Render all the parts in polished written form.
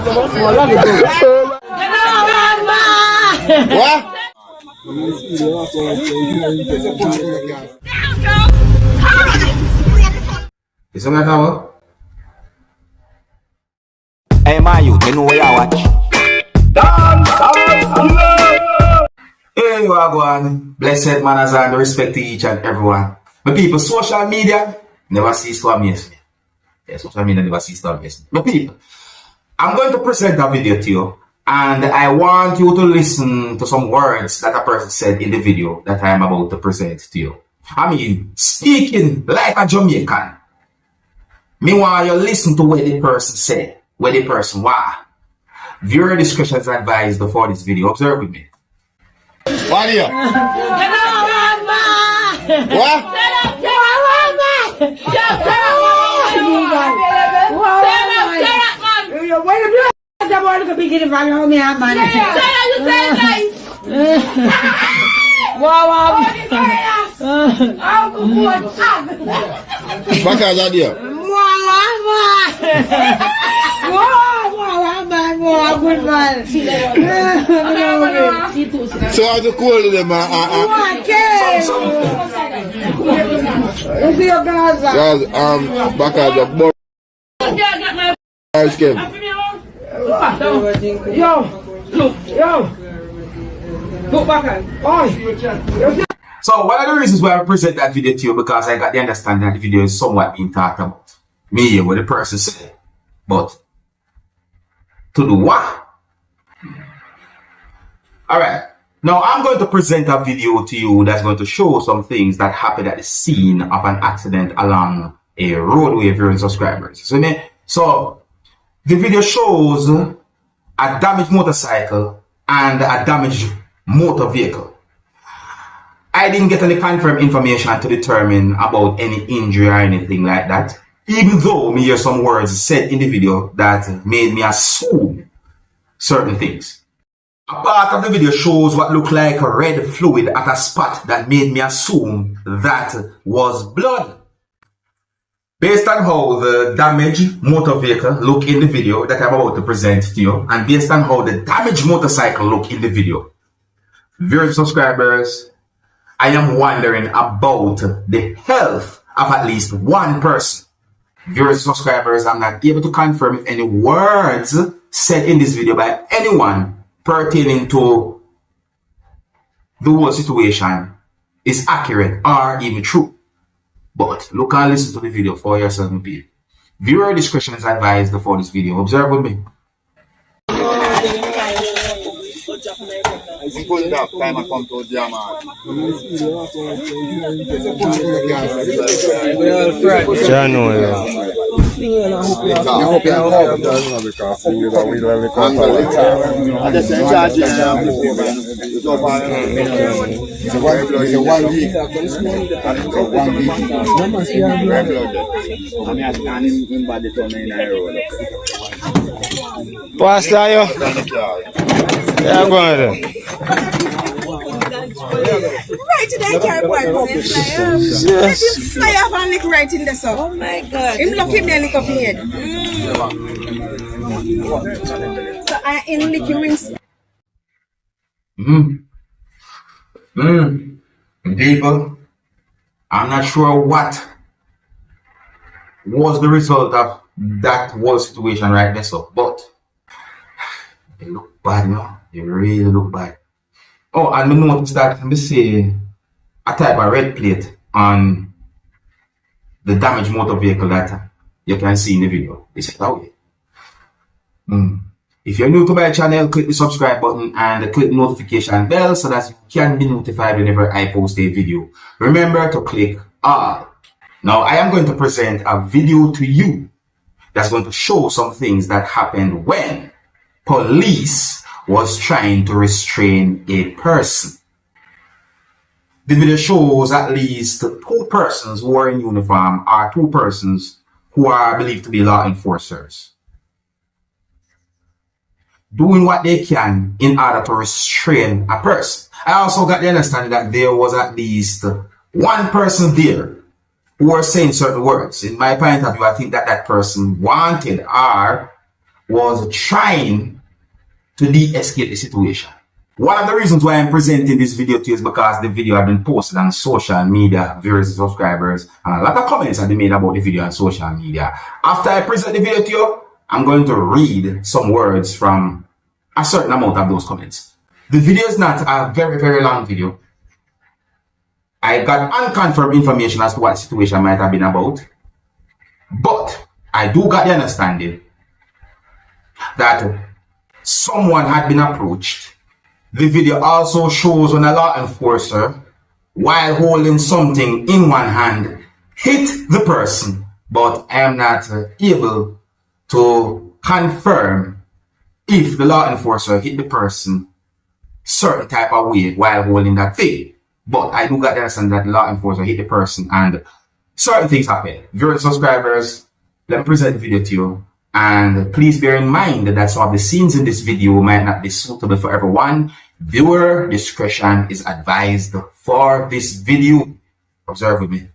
What? It's on that. Hey, my youth, you know what I watch? Dancehall, skilla. Here you are going. Blessed manners and respect to each and everyone. But people, social media never cease to amaze me. Yeah, social media never cease to amaze me. But people, I'm going to present a video to you, and I want you to listen to some words that a person said in the video that I am about to present to you. I mean, speaking like a Jamaican. Meanwhile, you listen to what the person said, what the person was. Viewer discretion is advised for this video. Observe with me. What here? What? What is that here? So how to call them? Back at the board. So one of the reasons why I present that video to you, because I got the understanding that the video is somewhat being talked about. Me hear what the person said. But to do what? Alright. Now I'm going to present a video to you that's going to show some things that happened at the scene of an accident along a roadway, viewing subscribers. So the video shows a damaged motorcycle and a damaged motor vehicle. I didn't get any confirmed information to determine about any injury or anything like that, even though me hear some words said in the video that made me assume certain things. A part of the video shows what looked like a red fluid at a spot that made me assume that was blood. Based on how the damaged motor vehicle look in the video that I'm about to present to you, and based on how the damaged motorcycle look in the video, viewers, subscribers, I am wondering about the health of at least one person. Viewers, subscribers, I'm not able to confirm if any words said in this video by anyone pertaining to the whole situation is accurate or even true. But look and listen to the video for yourself, people. Viewer discretion is advised for this video. Observe with me. Pull it up, time I come to the man. Pastor, yo. Yeah, go ahead. Right in that car, boy. Yes. Fly off and lick right in the sun. Oh my God. Him look him there, lick up here. So I in lick him rings. People, I'm not sure what was the result of that whole situation right there, so, but it look bad, you know. It really look bad. Oh, and I noticed that me see a type of red plate on the damaged motor vehicle that you can see in the video. It's that way. If you're new to my channel, click the subscribe button and click the notification bell so that you can be notified whenever I post a video. Remember to click all. Now I am going to present a video to you that's going to show some things that happened when police was trying to restrain a person. The video shows at least 2 persons who are in uniform or 2 persons who are believed to be law enforcers doing what they can in order to restrain a person. I also got the understanding that there was at least 1 person there who were saying certain words. In my point of view, I think that that person wanted or was trying to de-escalate the situation. One of the reasons why I'm presenting this video to you is because the video had been posted on social media, viewers, subscribers, and a lot of comments have been made about the video on social media. After I present the video to you, I'm going to read some words from a certain amount of those comments. The video is not a very, very long video. I got unconfirmed information as to what the situation might have been about, but I do got the understanding that someone had been approached. The video also shows when a law enforcer, while holding something in one hand, hit the person, but I am not able to confirm if the law enforcer hit the person certain type of way while holding that thing. But I do got the understanding that the law enforcer hit the person and certain things happen. Viewers, subscribers, let me present the video to you. And please bear in mind that some of the scenes in this video might not be suitable for everyone. Viewer discretion is advised for this video. Observe with me.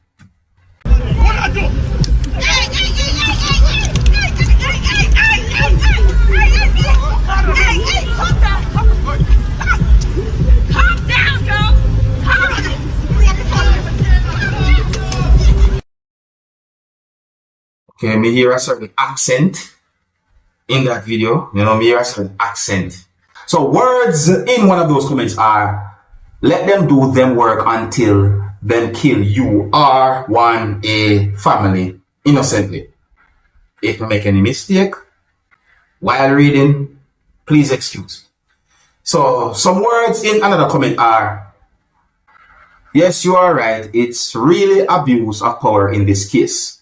Okay, me hear a certain accent in that video. You know, me hear a certain accent. So words in one of those comments are, let them do them work until them kill you or one a family innocently. If I make any mistake while reading, please excuse. So some words in another comment are, yes, you are right. It's really abuse of power in this case.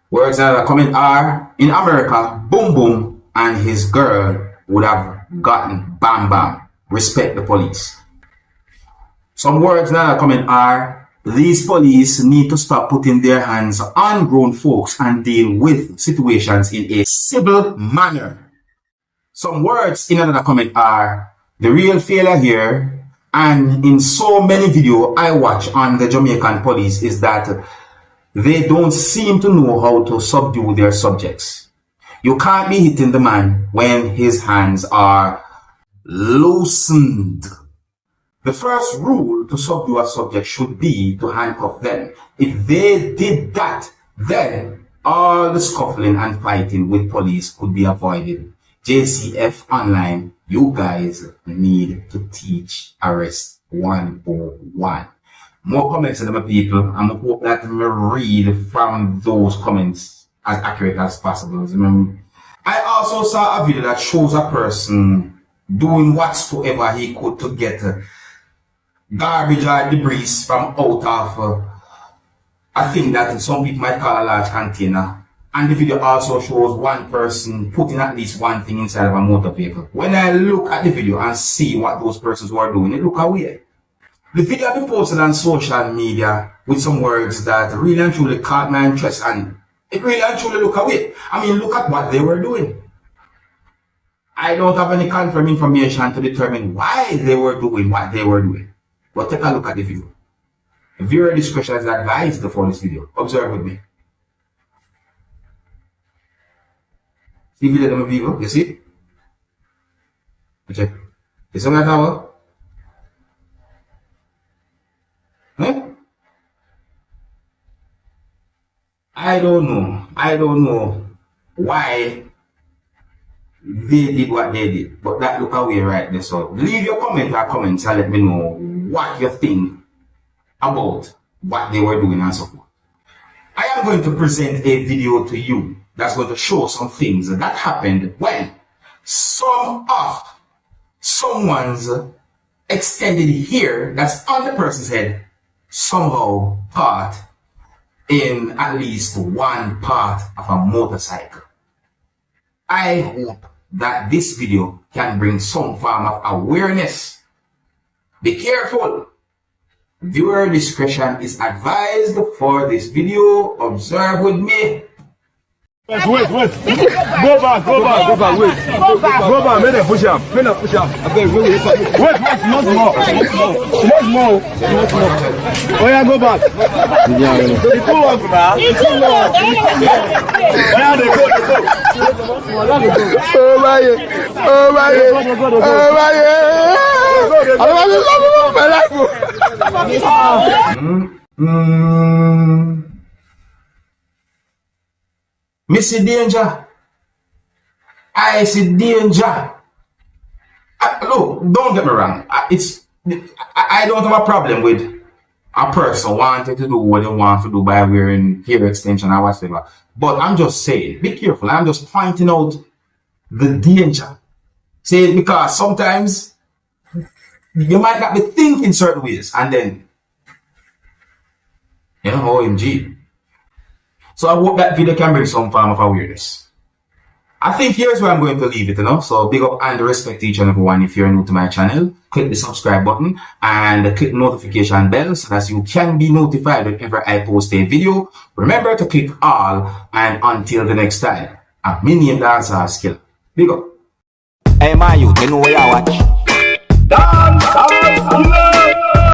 Words in another comment are, in America, boom boom and his girl would have gotten bam bam. Respect the police. Some words in another comment are, these police need to stop putting their hands on grown folks and deal with situations in a civil manner. Some words in another comment are, the real failure here, and in so many videos I watch on the Jamaican police, is that they don't seem to know how to subdue their subjects. You can't be hitting the man when his hands are loosened. The first rule to subdue a subject should be to handcuff them. If they did that, then all the scuffling and fighting with police could be avoided. JCF Online, you guys need to teach arrest 101. More comments from the people. I'm going to hope that I read from those comments as accurate as possible. I also saw a video that shows a person doing whatsoever he could to get garbage or debris from out of a thing that some people might call a large container. And the video also shows one person putting at least one thing inside of a motor vehicle. When I look at the video and see what those persons were doing, it look weird. The video has been posted on social media with some words that really and truly caught my interest, and it really and truly look away. I mean, look at what they were doing. I don't have any confirmed information to determine why they were doing what they were doing. But take a look at the video. Viewer discretion is advised for this video. Observe with me. See the video, people? You see? Okay. You see that how? Huh? I don't know why they did what they did, but that look away right there. So leave your comments and let me know what you think about what they were doing and so forth. I am going to present a video to you that's going to show some things that happened when some of someone's extended hair that's on the person's head somehow part in at least one part of a motorcycle. I hope that this video can bring some form of awareness. Be careful. Viewer discretion is advised for this video. Observe with me. Wait. Go back, wait. Go back, make them push up. Okay, wait. Not more. Oh yeah, go back. It's too long, man. Oh yeah, they go. Oh my God. Oh my God. Oh my God. I want to love my life. Me see danger. I see danger. Look, don't get me wrong. I don't have a problem with a person wanting to do what they want to do by wearing hair extension or whatever. But I'm just saying, be careful. I'm just pointing out the danger. Say, because sometimes you might not be thinking certain ways, and then, you know, OMG. So I hope that video can bring some form of awareness. I think here's where I'm going to leave it, you know. So big up and respect to each and everyone. If you're new to my channel, click the subscribe button and click the notification bell so that you can be notified whenever I post a video. Remember to click all, and until the next time, I'm name Dancehall Skilla. Big up. Hey, my youth, you know where you watch.